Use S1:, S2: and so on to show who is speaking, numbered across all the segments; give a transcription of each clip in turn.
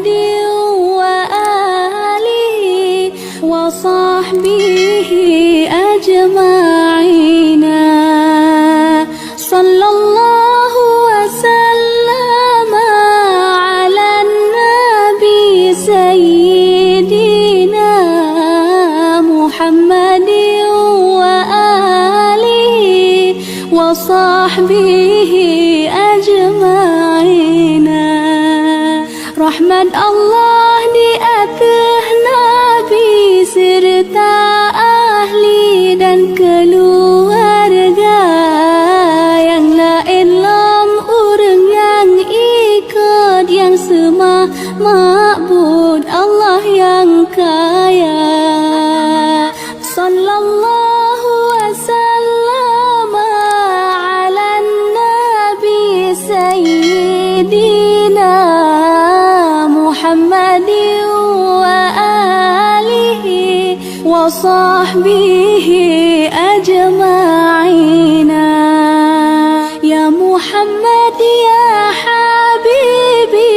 S1: محمد وآله وصحبه أجمعين صلى الله وسلم على النبي سيدنا محمد وآله وصحبه أجمعين Rahmat Allah di atas Nabi serta ahli dan keluarga yang lain lam orang yang ikut yang semua ma'bud Allah yang kaya sallallahu wasallam ala nabi sayyidina محمد وآله وصحبه أجمعين يا محمد يا حبيبي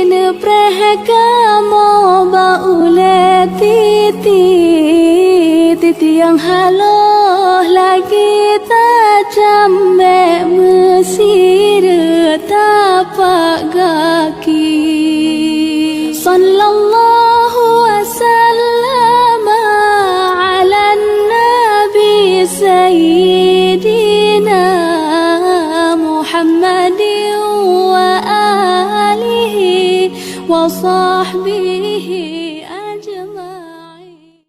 S1: نبره kamu baule titi yang haloh lagi tajam mesir tapak kaki sallallahu wasallam ala nabi sayyidina Muhammad wa alihi wa sahbihi ajma'in